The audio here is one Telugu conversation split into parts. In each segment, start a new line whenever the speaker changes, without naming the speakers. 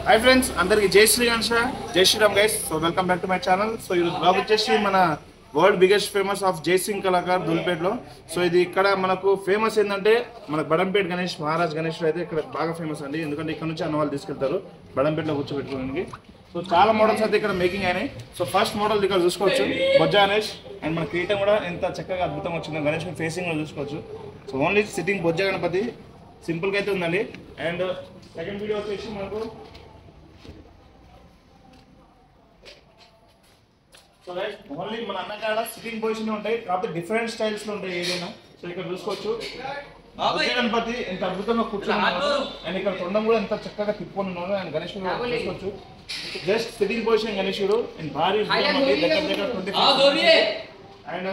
हाय फ्रेंड्स अंदर की जय श्री गणेश जय Shri Ram guys so welcome back to my channel so ఈ బ్లాగ్ వచ్చేసి మన world biggest famous of Jaisingh కళాకార్ దుల్పేటలో సో ఇది ఇక్కడ మనకు ఫేమస్ ఏంటంటే మన బడంపేట గణేష్ మహారాజ్ గణేష్ అయితే ఇక్కడ బాగా ఫేమస్ అండి ఎందుకంటే ఇక్కడ నుంచి అన్న వాళ్ళు తీసుకెళ్తారు బడంపేటలో కూర్చోబెట్టుకోవడానికి సో చాలా మోడల్స్ అయితే ఇక్కడ మేకింగ్ అయినాయి సో ఫస్ట్ మోడల్ ఇక్కడ చూసుకోవచ్చు బొజ్జ గణేష్ అండ్ మన కిరీటం కూడా ఎంత చక్కగా అద్భుతంగా వచ్చిందో గణేష్ ఫేసింగ్ కూడా చూసుకోవచ్చు సో ఓన్లీ సిట్టింగ్ బొజ్జ గణపతి సింపుల్గా అయితే ఉందండి అండ్ సెకండ్ వీడియో వచ్చేసి మనకు సో గైస్ ఓన్లీ మన అన్నకాడ సిట్టింగ్ పొజిషన్ ఉంటాయి కాకపోతే డిఫరెంట్ స్టైల్స్ లో ఉంటాయి ఏదైనా సో ఇక్కడ చూసుకోవచ్చు గణపతి ఎంత అద్భుతంగా కూర్చున్నారు అండ్ ఇక్కడ తొండం కూడా ఎంత చక్కగా తిప్పుకొని ఉన్నారు అండ్ గణేశుడు చూసుకోవచ్చు జస్ట్ సిట్టింగ్ పొజిషన్ గణేశుడు అండ్ భారీ దగ్గర 20 అండ్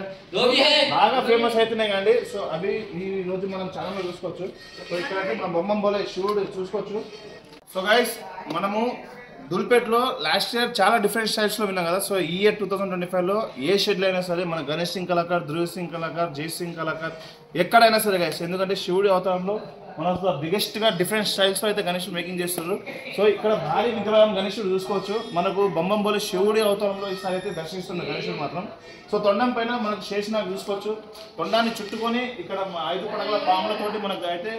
బాగా ఫేమస్ అవుతున్నాయి కండి సో అవి ఈ రోజు మనం ఛానల్లో చూసుకోవచ్చు సో ఇక్కడైతే మన బొమ్మం బోలే శివుడు చూసుకోవచ్చు సో గైస్ మనము దుల్పేటలో లాస్ట్ ఇయర్ చాలా డిఫరెంట్ స్టైల్స్లో విన్నాం కదా సో ఈ ఇయర్ 2025లో ఏ షెడ్లో అయినా సరే మన గణేష్ సింగ్ కళాకార్ ధృవ్ సింగ్ కళాకార్ జై సింగ్ కళాకార్ ఎక్కడైనా సరే గైస్ ఎందుకంటే శివుడి అవతారంలో మన బిగ్గెస్ట్గా డిఫరెంట్ స్టైల్స్లో అయితే గణేషుడు మేకింగ్ చేస్తున్నారు సో ఇక్కడ భారీ విగ్రహం గణేషుడు చూసుకోవచ్చు మనకు బొమ్మం బోలి శివుడి అవతారంలో ఈసారి అయితే దర్శిస్తున్నారు గణేషుడు మాత్రం సో తొండం పైన మనకు శేషనాగ్ చూసుకోవచ్చు తొండాన్ని చుట్టుకొని ఇక్కడ 5 పడగల పాములతోటి మనకు అయితే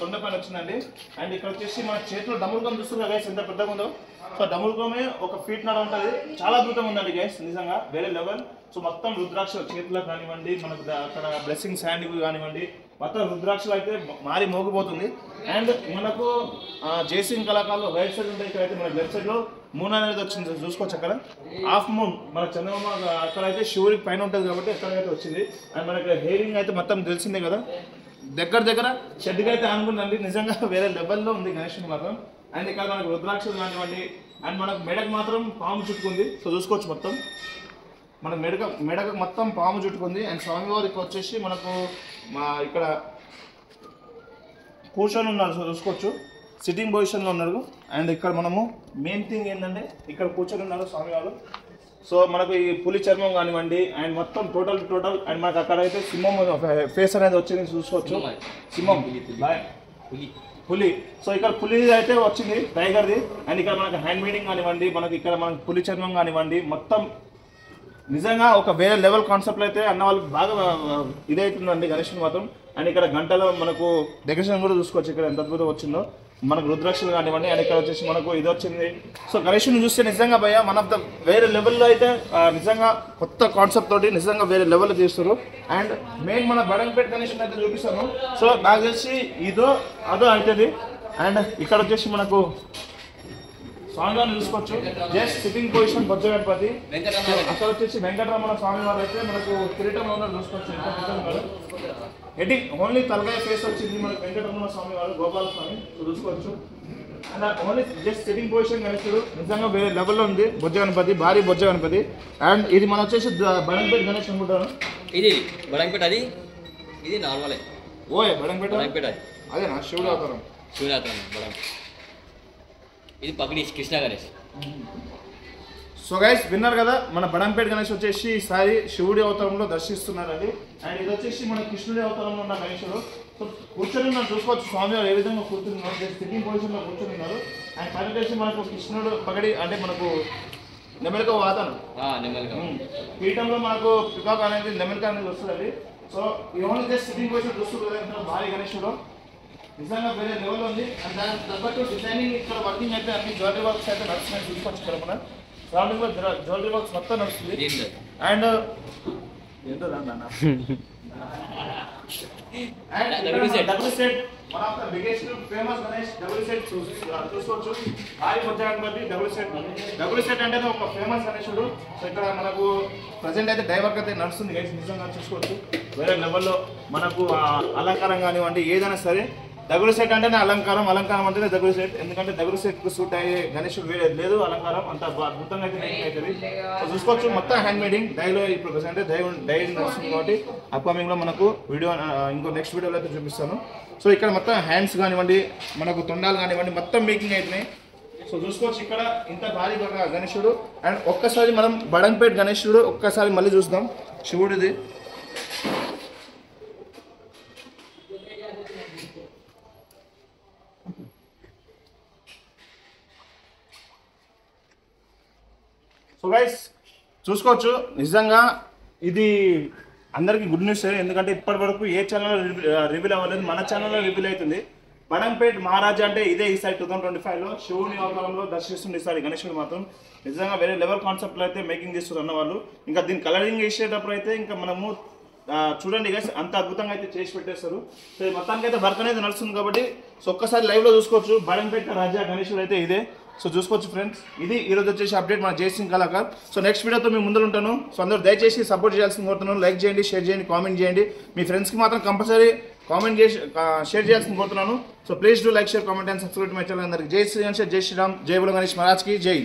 తొండ పైన వచ్చిందండి అండ్ ఇక్కడ వచ్చేసి మన చేతిలో డముల్కం చూస్తున్నారు గైస్ ఎంత పెద్దగా ఉందో సో డముల్కమే ఒక ఫీట్ నడ ఉంటుంది చాలా అద్భుతంగా ఉందండి గైస్ నిజంగా వేరే లెవెల్ సో మొత్తం రుద్రాక్ష చేతులకు కానివ్వండి మనకు అక్కడ బ్లెస్సింగ్ శాండ్ కానివ్వండి మొత్తం రుద్రాక్షలు అయితే మారి మోగిపోతుంది అండ్ మనకు జైసింగ్ కళాకారులు రైట్ సైడ్ ఉంటాయి ఇక్కడైతే మన లెఫ్ట్ సైడ్ లో మూన్ అనేది వచ్చింది చూసుకోవచ్చు అక్కడ హాఫ్ మూన్ మన చంద్రబాబు అక్కడైతే శివుడికి పైన ఉంటుంది కాబట్టి ఎక్కడైతే వచ్చింది అండ్ మనకి హెయిరింగ్ అయితే మొత్తం తెలిసిందే కదా దగ్గర షెడ్గా అయితే అనుకుందండి నిజంగా వేరే లెవెల్లో ఉంది గణేషుని మాత్రం అండ్ ఇక్కడ మనకు రుద్రాక్షలు కానివ్వండి అండ్ మనకు మెడకు మాత్రం పాము చుట్టుకుంది సో చూసుకోవచ్చు మొత్తం మన మెడకు మొత్తం పాము చుట్టుకుంది అండ్ స్వామివారికి వచ్చేసి మనకు ఇక్కడ కూర్చొని ఉన్నారు సో చూసుకోవచ్చు సిట్టింగ్ పొజిషన్లో ఉన్నారు అండ్ ఇక్కడ మనము మెయిన్ థింగ్ ఏంటంటే ఇక్కడ కూర్చొని ఉన్నారు స్వామివారు సో మనకు ఈ పులి చర్మం కానివ్వండి అండ్ మొత్తం టోటల్ అండ్ మనకు అక్కడైతే సింహం ఫేస్ అనేది వచ్చింది చూసుకోవచ్చు సింహం పులి సో ఇక్కడ పులి అయితే వచ్చింది టైగర్ది అండ్ ఇక్కడ మనకు హ్యాండ్ మేడింగ్ కానివ్వండి మనకి ఇక్కడ మనకు పులి చర్మం కానివ్వండి మొత్తం నిజంగా ఒక వేరే లెవెల్ కాన్సెప్ట్లో అయితే అన్న వాళ్ళు బాగా ఇదవుతుందండి గణేషుని మాత్రం అండ్ ఇక్కడ గంటలో మనకు డెకరేషన్ కూడా చూసుకోవచ్చు ఇక్కడ ఎంత అద్భుతం వచ్చిందో మనకు రుద్రాక్షలు కానివ్వండి అండ్ ఇక్కడ వచ్చేసి మనకు ఇది వచ్చింది సో గణేషుని చూస్తే నిజంగా భయ్య మన ఆఫ్ ద వేరే లెవెల్లో అయితే నిజంగా కొత్త కాన్సెప్ట్ తోటి నిజంగా వేరే లెవెల్లో చేస్తారు అండ్ మెయిన్ మన బడంపేట గణేషుని అయితే చూపిస్తాను సో నాకు తెలిసి అదో అవుతుంది అండ్ ఇక్కడ వచ్చేసి మనకు స్వామివారిని చూసుకోవచ్చు జస్ట్ సిట్టింగ్ పొజిషన్ బొజ్జ గణపతి అక్కడ వచ్చేసి వెంకటరమణ స్వామి వారు అయితే మనకు కిరీటంలో ఉన్నారు చూసుకోవచ్చు ఎంత పెద్దగా హెడ్డింగ్ ఓన్లీ తలకాయ ఫేస్ వచ్చింది మనకు వెంకటరమణ స్వామి వారు గోపాల స్వామి చూసుకోవచ్చు and only just sitting position గణేశుడు నిజంగా వేరే లెవెల్లో ఉంది బొజ్జ గణపతి భారీ బొజ్జ గణపతి అండ్ ఇది మన వచ్చేసి బడంపేట గణేష్ అనుకుంటాను
ఇది బడంపేట అది ఇది నార్మలే
ఓయ్ బడంపేట అదేనా శివుడు అవతారం
బడం ఇది పగడి కృష్ణ గణేష్
సో గైస్ విన్నారు కదా మన బడంపేట గణేష్ వచ్చేసి ఈసారి శివుడి అవతారంలో దర్శిస్తున్నారండి అండ్ ఇది వచ్చేసి మన కృష్ణుడి అవతారంలో ఉన్న గణేశుడు సో కూర్చొని మనం చూసుకోవచ్చు స్వామివారు ఏ విధంగా కూర్చున్నారు సిట్టింగ్ పొజిషన్లో కూర్చొని ఉన్నారు అండ్ పైన వచ్చేసి మనకు కృష్ణుడు పగడి అంటే మనకు నెమలిక వాతాను పీఠంలో మనకు పికాక్ అనేది నెమలిక అనేది వస్తుందండి సో ఈ ఓన్లీ జస్ట్ సిట్టింగ్ పొజిషన్ చూస్తున్నారు భారీ గణేశుడు నిజంగా వేరే లెవెల్ ఉంది అండ్ దాని తగ్గట్టు డిజైనింగ్ ఇక్కడ వర్కింగ్ అయితే అన్ని జ్యువెలరీ వర్క్స్ అయితే నడుస్తున్నాయి చూసుకోవచ్చు ఇక్కడ మన సరౌండింగ్ లో జ్యువెలరీ వర్క్స్ మొత్తం నడుస్తుంది అండ్ ఏంటో double set one of the biggest famous Ganesh double set చూసుకోవచ్చు భారీ బొజ్జ గణపతి డబుల్ సెట్ అంటే ఒక ఫేమస్ గణేశుడు సో ఇక్కడ మనకు ప్రజెంట్ అయితే డైవర్క్ అయితే నడుస్తుంది గైస్ నిజంగా చూసుకోవచ్చు వేరే లెవెల్లో మనకు అలంకారం కానివ్వండి ఏదైనా సరే డబుల్ సెట్ అంటేనే అలంకారం అంటేనే డబుల్ సెట్ ఎందుకంటే డబుల్ సెట్కు సూట్ అయ్యే గణేశుడు వేరే లేదు అలంకారం అంత అద్భుతంగా అయితే అవుతుంది చూసుకోవచ్చు మొత్తం హ్యాండ్ మేడింగ్ డైలో ఇప్పుడు ప్రజెంట్ డై నడుస్తుంది కాబట్టి అప్కమింగ్లో మనకు వీడియో ఇంకో నెక్స్ట్ వీడియోలో అయితే చూపిస్తాను సో ఇక్కడ మొత్తం హ్యాండ్స్ కానివ్వండి మనకు తొండాలు కానివ్వండి మొత్తం మేకింగ్ అవుతున్నాయి సో చూసుకోవచ్చు ఇక్కడ ఇంత భారీ గణేశుడు అండ్ ఒక్కసారి మనం బడంపేట గణేశుడు ఒక్కసారి మళ్ళీ చూద్దాం శివుడిది సో గైస్ చూసుకోవచ్చు, నిజంగా ఇది అందరికీ గుడ్ న్యూస్. ఎందుకంటే ఇప్పటి వరకు ఏ ఛానల్లో రివీల్ అవ్వలేదు, మన ఛానల్లో రివీల్ అవుతుంది. బడంపేట్ మహారాజా అంటే ఇదే ఈసారి 2025లో శివుని అవతారంలో దర్శిస్తుంది ఈసారి గణేశుడు మాత్రం. నిజంగా వేరే లెవెల్ కాన్సెప్ట్లో అయితే మేకింగ్ చేస్తారు అన్న వాళ్ళు. ఇంకా దీని కలరింగ్ వేసేటప్పుడు అయితే ఇంకా మనము చూడండి గైస్, అంత అద్భుతంగా అయితే చేసి పెట్టేస్తారు. సో ఈ మొత్తానికి అయితే వర్క్ అనేది నడుస్తుంది కాబట్టి సో ఒక్కసారి లైవ్లో చూసుకోవచ్చు. బడంపేట రాజా గణేశుడు అయితే ఇదే. సో చూసుకోవచ్చు ఫ్రెండ్స్, ఇది ఈరోజు వచ్చేసి అప్డేట్ మన జయసింగ్ కళాకార్. సో నెక్స్ట్ వీడియోతో మీ ముందు ఉంటాను. సో అందరూ దయచేసి సపోర్ట్ చేయాల్సింది కోరుతున్నాను. లైక్ చేయండి, షేర్ చేయండి, కామెంట్ చేయండి. మీ ఫ్రెండ్స్కి మాత్రం కంపల్సరీ కామెంట్ చేసి షేర్ చేయాల్సింది కోరుతున్నాను. So please do like, share, comment and subscribe my channel. అందరికి జై శ్రీరామ్, జై శ్రీరామ్, జై బోలో గణేష్ మహారాజ్కి జై.